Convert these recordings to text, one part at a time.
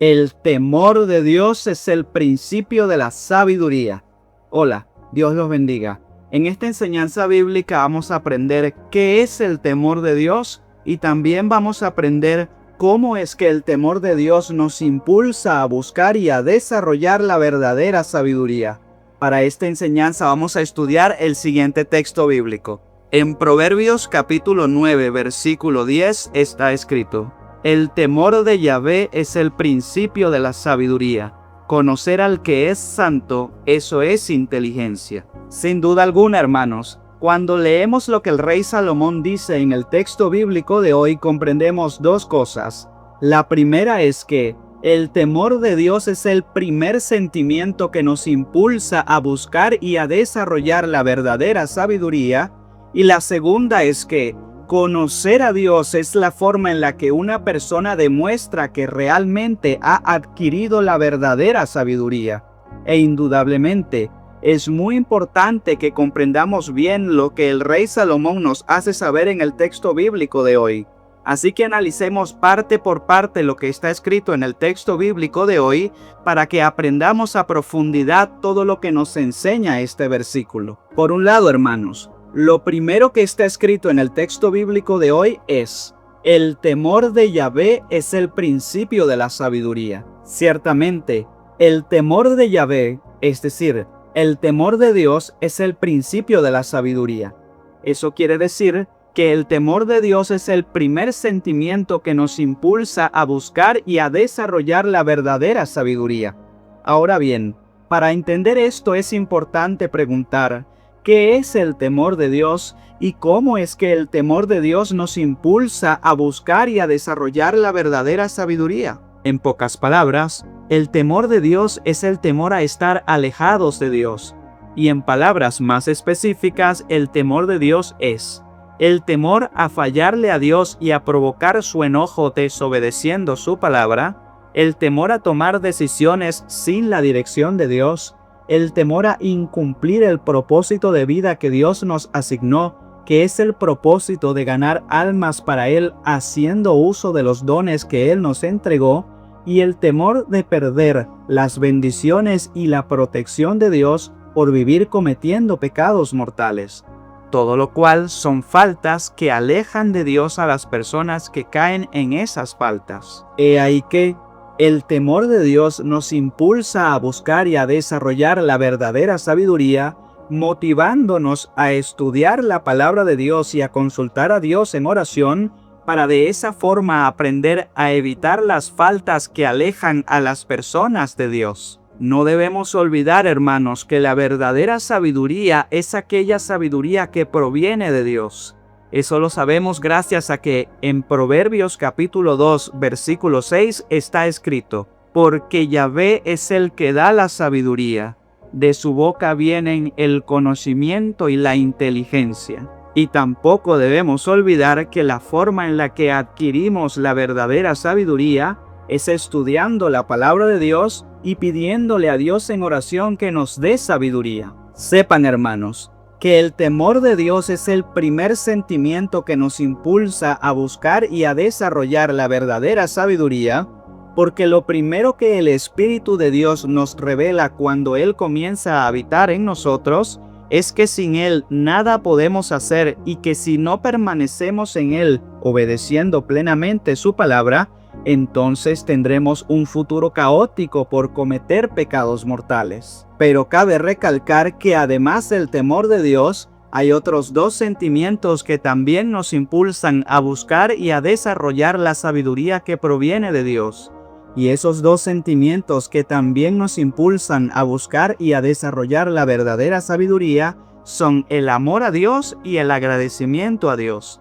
El temor de Dios es el principio de la sabiduría. Hola, Dios los bendiga. En esta enseñanza bíblica vamos a aprender qué es el temor de Dios y también vamos a aprender cómo es que el temor de Dios nos impulsa a buscar y a desarrollar la verdadera sabiduría. Para esta enseñanza vamos a estudiar el siguiente texto bíblico. En Proverbios capítulo 9, versículo 10 está escrito: el temor de Yahvé es el principio de la sabiduría. Conocer al que es santo, eso es inteligencia. Sin duda alguna, hermanos, cuando leemos lo que el rey Salomón dice en el texto bíblico de hoy, comprendemos dos cosas. La primera es que el temor de Dios es el primer sentimiento que nos impulsa a buscar y a desarrollar la verdadera sabiduría. Y la segunda es que conocer a Dios es la forma en la que una persona demuestra que realmente ha adquirido la verdadera sabiduría. E indudablemente, es muy importante que comprendamos bien lo que el rey Salomón nos hace saber en el texto bíblico de hoy. Así que analicemos parte por parte lo que está escrito en el texto bíblico de hoy para que aprendamos a profundidad todo lo que nos enseña este versículo. Por un lado, hermanos, lo primero que está escrito en el texto bíblico de hoy es: el temor de Yahvé es el principio de la sabiduría. Ciertamente, el temor de Yahvé, es decir, el temor de Dios, es el principio de la sabiduría. Eso quiere decir que el temor de Dios es el primer sentimiento que nos impulsa a buscar y a desarrollar la verdadera sabiduría. Ahora bien, para entender esto es importante preguntar: ¿qué es el temor de Dios y cómo es que el temor de Dios nos impulsa a buscar y a desarrollar la verdadera sabiduría? En pocas palabras, el temor de Dios es el temor a estar alejados de Dios. Y en palabras más específicas, el temor de Dios es el temor a fallarle a Dios y a provocar su enojo desobedeciendo su palabra, el temor a tomar decisiones sin la dirección de Dios, el temor a incumplir el propósito de vida que Dios nos asignó, que es el propósito de ganar almas para Él haciendo uso de los dones que Él nos entregó, y el temor de perder las bendiciones y la protección de Dios por vivir cometiendo pecados mortales. Todo lo cual son faltas que alejan de Dios a las personas que caen en esas faltas. He ahí que el temor de Dios nos impulsa a buscar y a desarrollar la verdadera sabiduría, motivándonos a estudiar la palabra de Dios y a consultar a Dios en oración, para de esa forma aprender a evitar las faltas que alejan a las personas de Dios. No debemos olvidar, hermanos, que la verdadera sabiduría es aquella sabiduría que proviene de Dios. Eso lo sabemos gracias a que en Proverbios capítulo 2, versículo 6 está escrito: porque Yahvé es el que da la sabiduría, de su boca vienen el conocimiento y la inteligencia. Y tampoco debemos olvidar que la forma en la que adquirimos la verdadera sabiduría es estudiando la palabra de Dios y pidiéndole a Dios en oración que nos dé sabiduría. Sepan, hermanos, que el temor de Dios es el primer sentimiento que nos impulsa a buscar y a desarrollar la verdadera sabiduría, porque lo primero que el Espíritu de Dios nos revela cuando Él comienza a habitar en nosotros es que sin Él nada podemos hacer, y que si no permanecemos en Él obedeciendo plenamente su palabra, entonces tendremos un futuro caótico por cometer pecados mortales. Pero cabe recalcar que además del temor de Dios, hay otros dos sentimientos que también nos impulsan a buscar y a desarrollar la sabiduría que proviene de Dios. Y esos dos sentimientos que también nos impulsan a buscar y a desarrollar la verdadera sabiduría son el amor a Dios y el agradecimiento a Dios.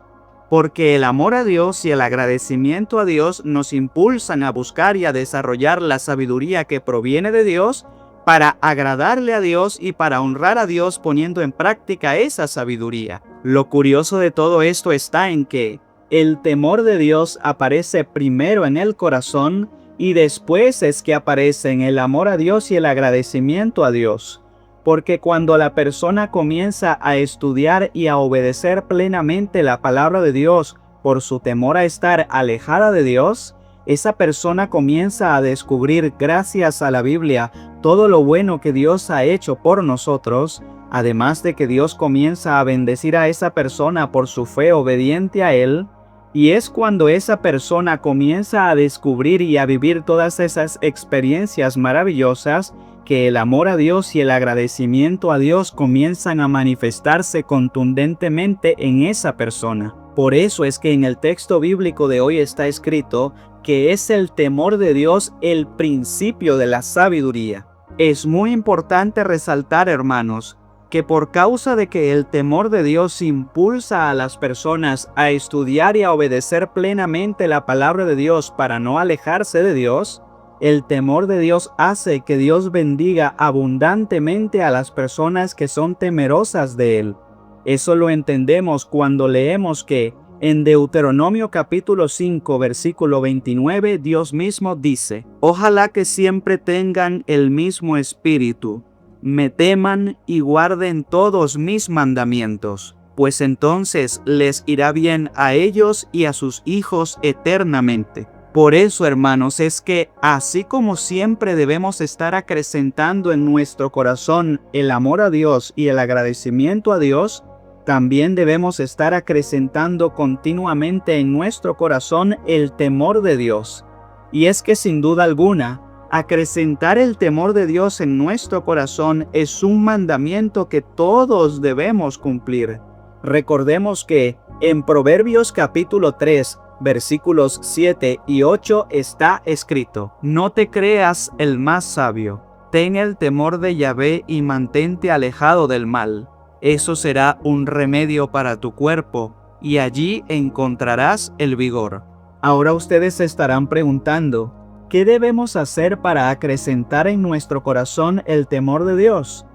Porque el amor a Dios y el agradecimiento a Dios nos impulsan a buscar y a desarrollar la sabiduría que proviene de Dios para agradarle a Dios y para honrar a Dios poniendo en práctica esa sabiduría. Lo curioso de todo esto está en que el temor de Dios aparece primero en el corazón y después es que aparecen el amor a Dios y el agradecimiento a Dios. Porque cuando la persona comienza a estudiar y a obedecer plenamente la palabra de Dios por su temor a estar alejada de Dios, esa persona comienza a descubrir, gracias a la Biblia, todo lo bueno que Dios ha hecho por nosotros, además de que Dios comienza a bendecir a esa persona por su fe obediente a Él, y es cuando esa persona comienza a descubrir y a vivir todas esas experiencias maravillosas que el amor a Dios y el agradecimiento a Dios comienzan a manifestarse contundentemente en esa persona. Por eso es que en el texto bíblico de hoy está escrito que es el temor de Dios el principio de la sabiduría. Es muy importante resaltar, hermanos, que por causa de que el temor de Dios impulsa a las personas a estudiar y a obedecer plenamente la palabra de Dios para no alejarse de Dios, el temor de Dios hace que Dios bendiga abundantemente a las personas que son temerosas de Él. Eso lo entendemos cuando leemos que en Deuteronomio capítulo 5, versículo 29, Dios mismo dice: «Ojalá que siempre tengan el mismo espíritu, me teman y guarden todos mis mandamientos, pues entonces les irá bien a ellos y a sus hijos eternamente». Por eso, hermanos, es que así como siempre debemos estar acrecentando en nuestro corazón el amor a Dios y el agradecimiento a Dios, también debemos estar acrecentando continuamente en nuestro corazón el temor de Dios. Y es que sin duda alguna, acrecentar el temor de Dios en nuestro corazón es un mandamiento que todos debemos cumplir. Recordemos que en Proverbios capítulo 3, versículos 7 y 8 está escrito: «No te creas el más sabio, ten el temor de Yahvé y mantente alejado del mal. Eso será un remedio para tu cuerpo, y allí encontrarás el vigor». Ahora ustedes se estarán preguntando, ¿qué debemos hacer para acrecentar en nuestro corazón el temor de Dios?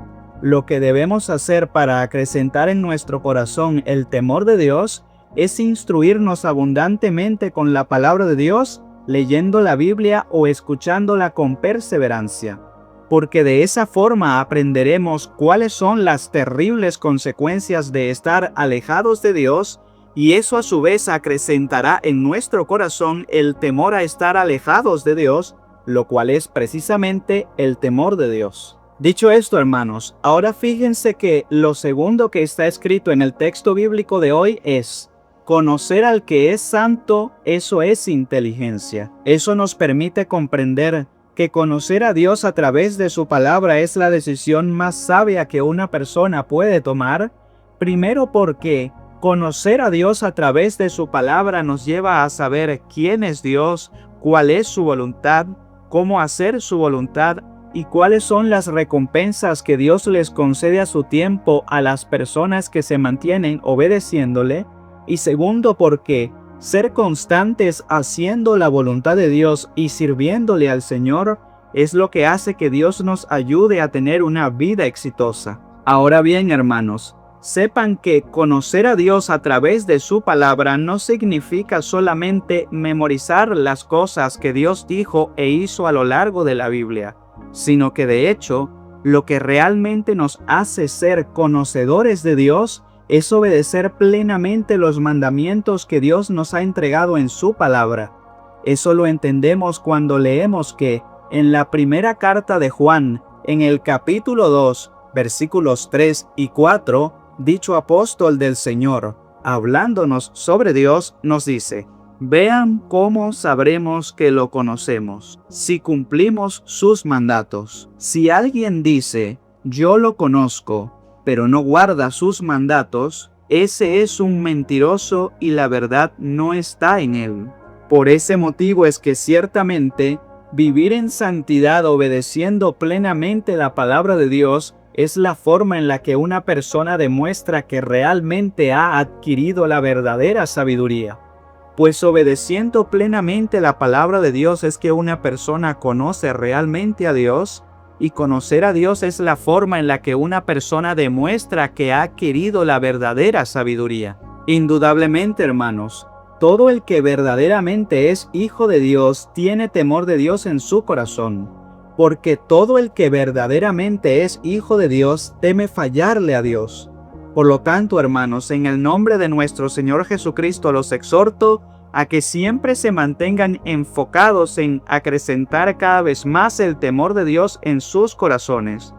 Lo que debemos hacer para acrecentar en nuestro corazón el temor de Dios es instruirnos abundantemente con la palabra de Dios, leyendo la Biblia o escuchándola con perseverancia, porque de esa forma aprenderemos cuáles son las terribles consecuencias de estar alejados de Dios, y eso a su vez acrecentará en nuestro corazón el temor a estar alejados de Dios, lo cual es precisamente el temor de Dios. Dicho esto, hermanos, ahora fíjense que lo segundo que está escrito en el texto bíblico de hoy es: conocer al que es santo, eso es inteligencia. Eso nos permite comprender que conocer a Dios a través de su palabra es la decisión más sabia que una persona puede tomar. Primero porque conocer a Dios a través de su palabra nos lleva a saber quién es Dios, cuál es su voluntad, cómo hacer su voluntad y cuáles son las recompensas que Dios les concede a su tiempo a las personas que se mantienen obedeciéndole. Y segundo, porque ser constantes haciendo la voluntad de Dios y sirviéndole al Señor es lo que hace que Dios nos ayude a tener una vida exitosa. Ahora bien, hermanos, sepan que conocer a Dios a través de su palabra no significa solamente memorizar las cosas que Dios dijo e hizo a lo largo de la Biblia, sino que de hecho, lo que realmente nos hace ser conocedores de Dios es obedecer plenamente los mandamientos que Dios nos ha entregado en su palabra. Eso lo entendemos cuando leemos que en la primera carta de Juan, en el capítulo 2, versículos 3 y 4, dicho apóstol del Señor, hablándonos sobre Dios, nos dice: «Vean cómo sabremos que lo conocemos, si cumplimos sus mandatos. Si alguien dice, yo lo conozco, pero no guarda sus mandatos, ese es un mentiroso y la verdad no está en él». Por ese motivo es que ciertamente vivir en santidad obedeciendo plenamente la palabra de Dios es la forma en la que una persona demuestra que realmente ha adquirido la verdadera sabiduría. Pues obedeciendo plenamente la palabra de Dios es que una persona conoce realmente a Dios, y conocer a Dios es la forma en la que una persona demuestra que ha adquirido la verdadera sabiduría. Indudablemente, hermanos, todo el que verdaderamente es hijo de Dios tiene temor de Dios en su corazón, porque todo el que verdaderamente es hijo de Dios teme fallarle a Dios. Por lo tanto, hermanos, en el nombre de nuestro Señor Jesucristo los exhorto a que siempre se mantengan enfocados en acrecentar cada vez más el temor de Dios en sus corazones.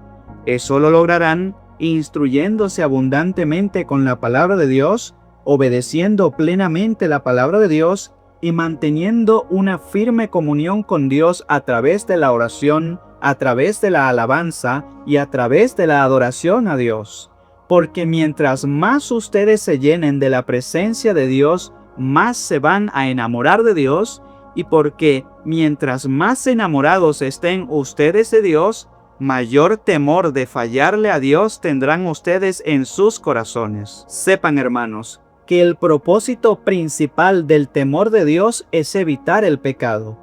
Eso lo lograrán instruyéndose abundantemente con la palabra de Dios, obedeciendo plenamente la palabra de Dios y manteniendo una firme comunión con Dios a través de la oración, a través de la alabanza y a través de la adoración a Dios. Porque mientras más ustedes se llenen de la presencia de Dios, más se van a enamorar de Dios, y porque mientras más enamorados estén ustedes de Dios, mayor temor de fallarle a Dios tendrán ustedes en sus corazones. Sepan, hermanos, que el propósito principal del temor de Dios es evitar el pecado.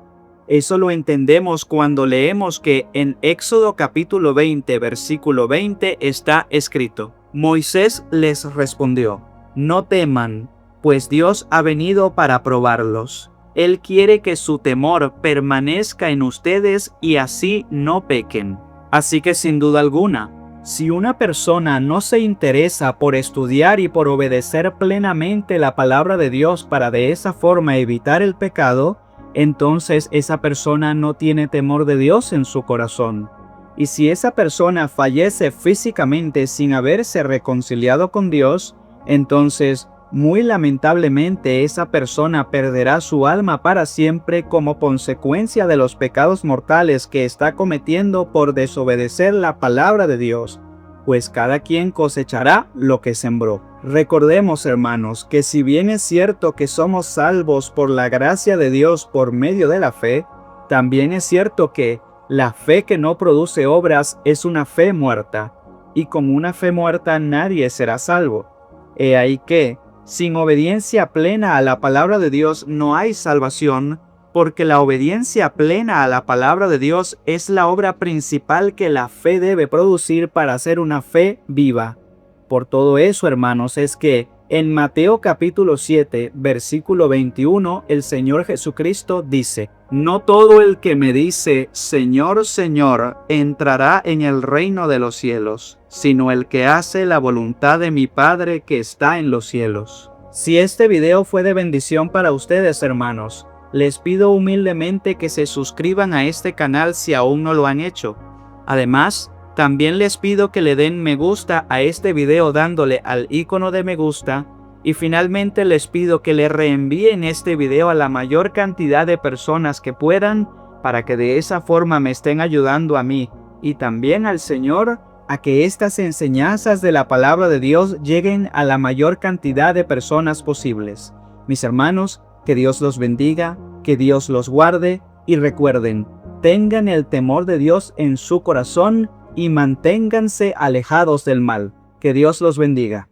Eso lo entendemos cuando leemos que en Éxodo capítulo 20, versículo 20 está escrito: Moisés les respondió: No teman, pues Dios ha venido para probarlos. Él quiere que su temor permanezca en ustedes y así no pequen. Así que sin duda alguna, si una persona no se interesa por estudiar y por obedecer plenamente la palabra de Dios para de esa forma evitar el pecado, entonces esa persona no tiene temor de Dios en su corazón. Y si esa persona fallece físicamente sin haberse reconciliado con Dios, entonces muy lamentablemente esa persona perderá su alma para siempre como consecuencia de los pecados mortales que está cometiendo por desobedecer la palabra de Dios, pues cada quien cosechará lo que sembró. Recordemos, hermanos, que si bien es cierto que somos salvos por la gracia de Dios por medio de la fe, también es cierto que la fe que no produce obras es una fe muerta, y con una fe muerta nadie será salvo. He ahí que, sin obediencia plena a la palabra de Dios no hay salvación, porque la obediencia plena a la palabra de Dios es la obra principal que la fe debe producir para ser una fe viva. Por todo eso, hermanos, es que en Mateo capítulo 7, versículo 21, el Señor Jesucristo dice: No todo el que me dice, Señor, Señor, entrará en el reino de los cielos, sino el que hace la voluntad de mi Padre que está en los cielos. Si este video fue de bendición para ustedes, hermanos, les pido humildemente que se suscriban a este canal si aún no lo han hecho. Además, también les pido que le den me gusta a este video dándole al icono de me gusta, y finalmente les pido que le reenvíen este video a la mayor cantidad de personas que puedan, para que de esa forma me estén ayudando a mí y también al Señor a que estas enseñanzas de la palabra de Dios lleguen a la mayor cantidad de personas posibles. Mis hermanos, que Dios los bendiga, que Dios los guarde, y recuerden, tengan el temor de Dios en su corazón y manténganse alejados del mal. Que Dios los bendiga.